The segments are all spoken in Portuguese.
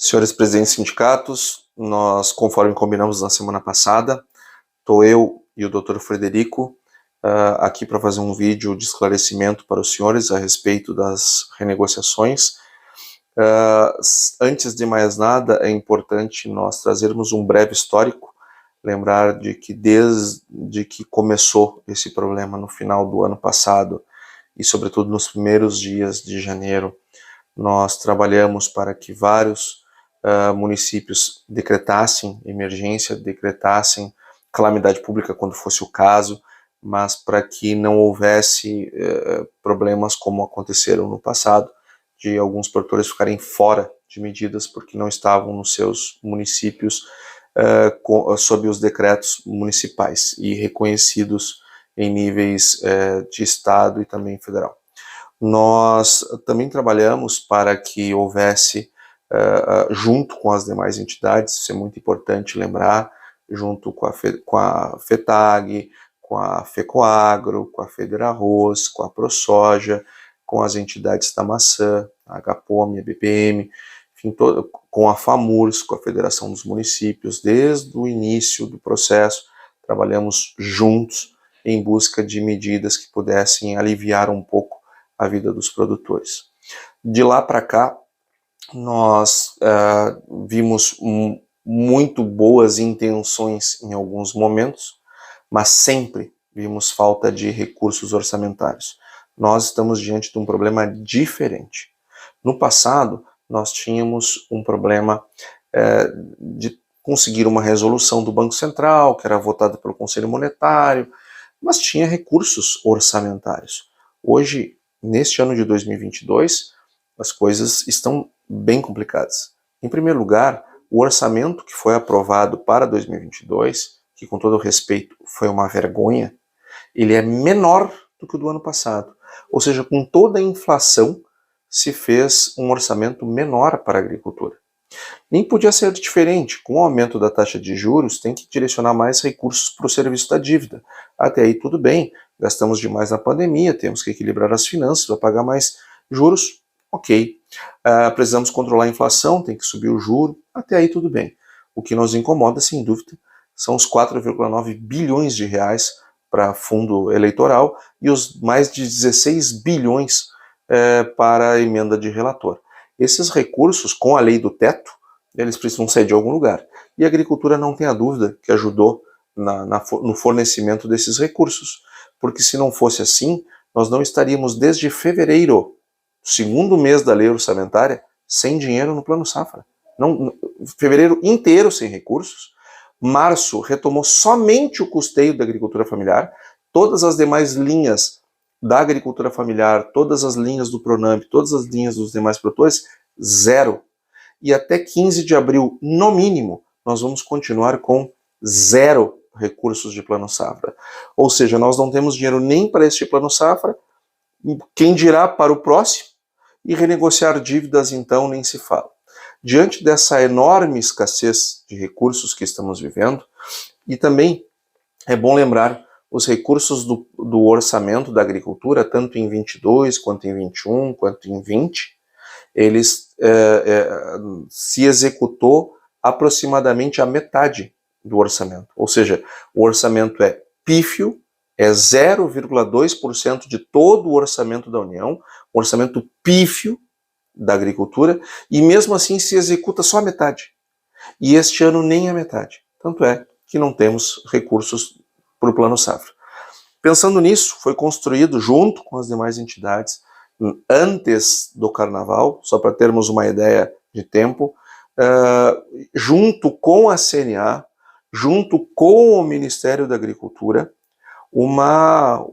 Senhores presidentes de sindicatos, nós, conforme combinamos na semana passada, estou eu e o Dr. Frederico aqui para fazer um vídeo de esclarecimento para os senhores a respeito das renegociações. Antes de mais nada, é importante nós trazermos um breve histórico, lembrar de que desde que começou esse problema no final do ano passado e sobretudo nos primeiros dias de janeiro, nós trabalhamos para que vários municípios decretassem emergência, decretassem calamidade pública quando fosse o caso, mas para que não houvesse problemas como aconteceram no passado, de alguns produtores ficarem fora de medidas porque não estavam nos seus municípios sob os decretos municipais e reconhecidos em níveis de estado e também federal. Nós também trabalhamos para que houvesse, junto com as demais entidades, isso é muito importante lembrar, junto com a FETAG, com a FECOAGRO, com a Federarroz, com a ProSoja, com as entidades da maçã, a HPOME, a BPM, enfim, com a FAMURS, com a Federação dos Municípios, desde o início do processo, trabalhamos juntos em busca de medidas que pudessem aliviar um pouco a vida dos produtores. De lá para cá, nós vimos muito boas intenções em alguns momentos, mas sempre vimos falta de recursos orçamentários. Nós estamos diante de um problema diferente. No passado, nós tínhamos um problema de conseguir uma resolução do Banco Central, que era votada pelo Conselho Monetário, mas tinha recursos orçamentários. Hoje, neste ano de 2022, as coisas estão bem complicadas. Em primeiro lugar, o orçamento que foi aprovado para 2022, que com todo respeito foi uma vergonha, ele é menor do que o do ano passado. Ou seja, com toda a inflação, se fez um orçamento menor para a agricultura. Nem podia ser diferente. Com o aumento da taxa de juros, tem que direcionar mais recursos para o serviço da dívida. Até aí tudo bem, gastamos demais na pandemia, temos que equilibrar as finanças, vai pagar mais juros, ok. Precisamos controlar a inflação, tem que subir o juro, até aí tudo bem. O que nos incomoda, sem dúvida, são os 4,9 bilhões de reais para fundo eleitoral e os mais de 16 bilhões para a emenda de relator. Esses recursos, com a lei do teto, eles precisam sair de algum lugar. E a agricultura não tem a dúvida que ajudou no fornecimento desses recursos. Porque se não fosse assim, nós não estaríamos desde fevereiro, segundo mês da lei orçamentária, sem dinheiro no Plano Safra. Fevereiro inteiro sem recursos. Março retomou somente o custeio da agricultura familiar. Todas as demais linhas da agricultura familiar, todas as linhas do Pronamp, todas as linhas dos demais produtores, zero. E até 15 de abril, no mínimo, nós vamos continuar com zero recursos de Plano Safra. Ou seja, nós não temos dinheiro nem para este Plano Safra, quem dirá para o próximo, e renegociar dívidas, então, nem se fala. Diante dessa enorme escassez de recursos que estamos vivendo, e também é bom lembrar os recursos do orçamento da agricultura, tanto em 22, quanto em 21, quanto em 20, eles se executou aproximadamente a metade do orçamento. Ou seja, o orçamento é pífio, é 0,2% de todo o orçamento da União, um orçamento pífio da agricultura, e mesmo assim se executa só a metade. E este ano nem a metade. Tanto é que não temos recursos para o Plano Safra. Pensando nisso, foi construído junto com as demais entidades, antes do Carnaval, só para termos uma ideia de tempo, junto com a CNA, junto com o Ministério da Agricultura, uma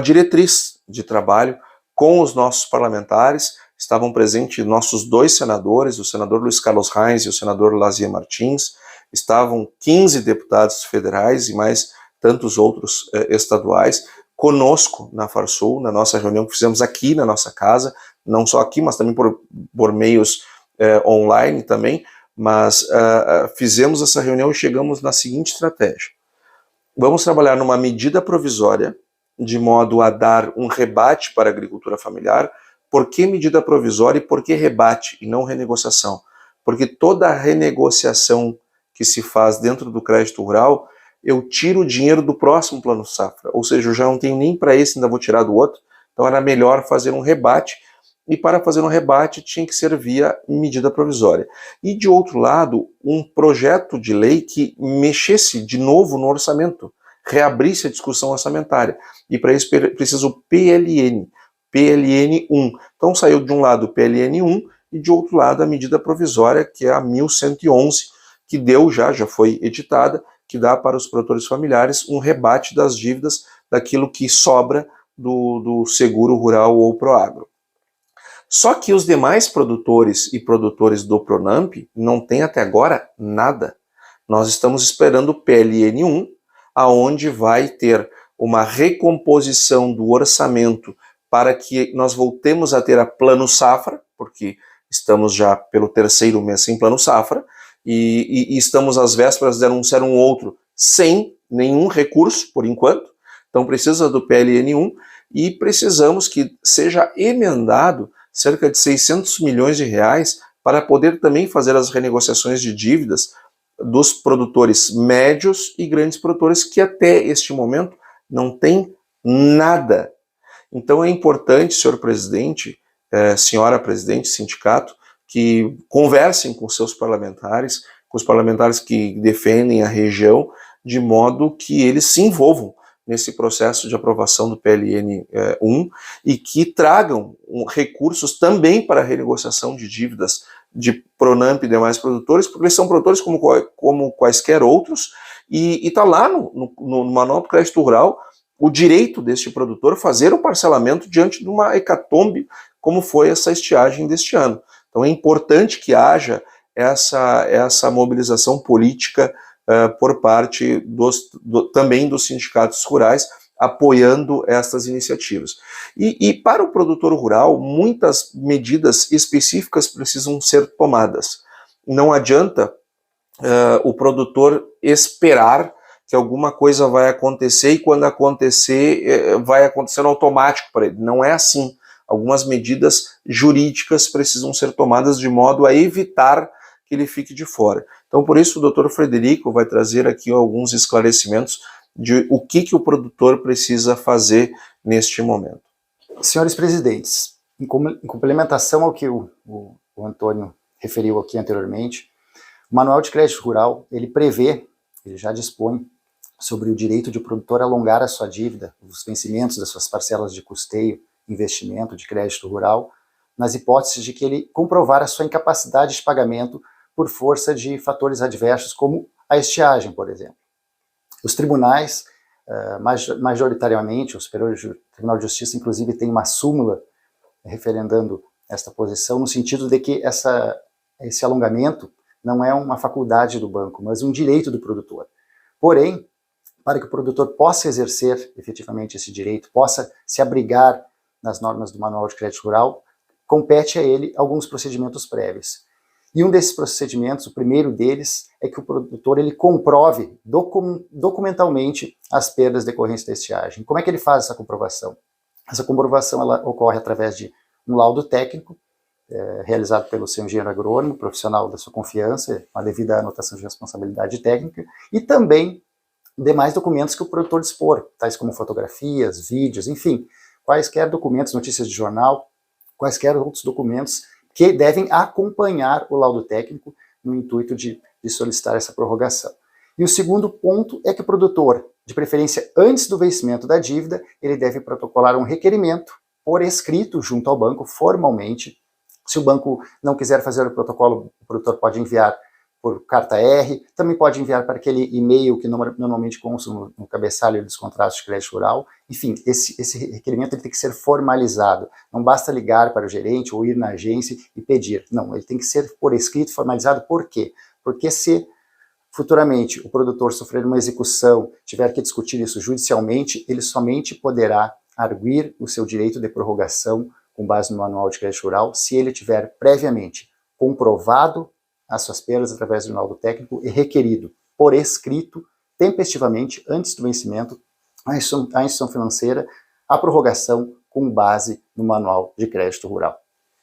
diretriz de trabalho com os nossos parlamentares. Estavam presentes nossos dois senadores, o senador Luiz Carlos Reins e o senador Lazier Martins. Estavam 15 deputados federais e mais tantos outros estaduais conosco na Farsul, na nossa reunião que fizemos aqui na nossa casa, não só aqui, mas também por meios online também, mas fizemos essa reunião e chegamos na seguinte estratégia. Vamos trabalhar numa medida provisória, de modo a dar um rebate para a agricultura familiar. Por que medida provisória e por que rebate e não renegociação? porque toda a renegociação que se faz dentro do crédito rural, eu tiro o dinheiro do próximo plano safra, ou seja, eu já não tenho nem para esse, ainda vou tirar do outro, então era melhor fazer um rebate, e para fazer um rebate tinha que ser via medida provisória. E de outro lado, um projeto de lei que mexesse de novo no orçamento, reabrisse a discussão orçamentária, e para isso precisa o PLN 1. Então saiu de um lado o PLN 1 e de outro lado a medida provisória, que é a 1111, que já foi editada, que dá para os produtores familiares um rebate das dívidas daquilo que sobra do seguro rural ou Proagro. Só que os demais produtores e produtores do Pronamp não têm até agora nada. Nós estamos esperando o PLN 1, aonde vai ter uma recomposição do orçamento para que nós voltemos a ter a plano safra, porque estamos já pelo terceiro mês sem plano safra, e estamos às vésperas de anunciar um outro sem nenhum recurso, por enquanto. Então precisa do PLN 1 e precisamos que seja emendado cerca de 600 milhões de reais para poder também fazer as renegociações de dívidas dos produtores médios e grandes produtores que até este momento não têm nada. Então é importante, senhor presidente, senhora presidente, sindicato, que conversem com seus parlamentares, com os parlamentares que defendem a região, de modo que eles se envolvam nesse processo de aprovação do PLN 1 e que tragam recursos também para a renegociação de dívidas de Pronamp e demais produtores, porque eles são produtores como quaisquer outros, e está lá no Manual do Crédito Rural o direito deste produtor fazer o parcelamento diante de uma hecatombe como foi essa estiagem deste ano. Então é importante que haja essa mobilização política por parte também dos sindicatos rurais, apoiando estas iniciativas. E para o produtor rural, muitas medidas específicas precisam ser tomadas. Não adianta o produtor esperar que alguma coisa vai acontecer e quando acontecer, vai acontecer no automático para ele. Não é assim. Algumas medidas jurídicas precisam ser tomadas de modo a evitar que ele fique de fora. Então, por isso, o Dr. Frederico vai trazer aqui alguns esclarecimentos de o que o produtor precisa fazer neste momento. Senhores presidentes, em complementação ao que o Antônio referiu aqui anteriormente, o Manual de Crédito Rural, ele já dispõe sobre o direito de o produtor alongar a sua dívida, os vencimentos das suas parcelas de custeio, investimento de crédito rural, nas hipóteses de que ele comprovar a sua incapacidade de pagamento por força de fatores adversos, como a estiagem, por exemplo. Os tribunais, majoritariamente, o Superior Tribunal de Justiça, inclusive, tem uma súmula referendando esta posição, no sentido de que esse alongamento não é uma faculdade do banco, mas um direito do produtor. Porém, para que o produtor possa exercer efetivamente esse direito, possa se abrigar nas normas do Manual de Crédito Rural, compete a ele alguns procedimentos prévios. E um desses procedimentos, o primeiro deles, é que o produtor ele comprove documentalmente as perdas decorrentes da estiagem. Como é que ele faz essa comprovação? Essa comprovação ela ocorre através de um laudo técnico, realizado pelo seu engenheiro agrônomo, profissional da sua confiança, uma devida anotação de responsabilidade técnica, e também demais documentos que o produtor dispor, tais como fotografias, vídeos, enfim, quaisquer documentos, notícias de jornal, quaisquer outros documentos que devem acompanhar o laudo técnico no intuito de solicitar essa prorrogação. E o segundo ponto é que o produtor, de preferência antes do vencimento da dívida, ele deve protocolar um requerimento por escrito junto ao banco, formalmente. Se o banco não quiser fazer o protocolo, o produtor pode enviar por carta R, também pode enviar para aquele e-mail que normalmente consta no cabeçalho dos contratos de crédito rural. Enfim, esse requerimento ele tem que ser formalizado. Não basta ligar para o gerente ou ir na agência e pedir. Não, ele tem que ser por escrito, formalizado. Por quê? Porque se futuramente o produtor sofrer uma execução, tiver que discutir isso judicialmente, ele somente poderá arguir o seu direito de prorrogação com base no Manual de Crédito Rural se ele tiver previamente comprovado as suas perdas através do laudo técnico e requerido por escrito, tempestivamente, antes do vencimento, à instituição financeira, a prorrogação com base no Manual de Crédito Rural.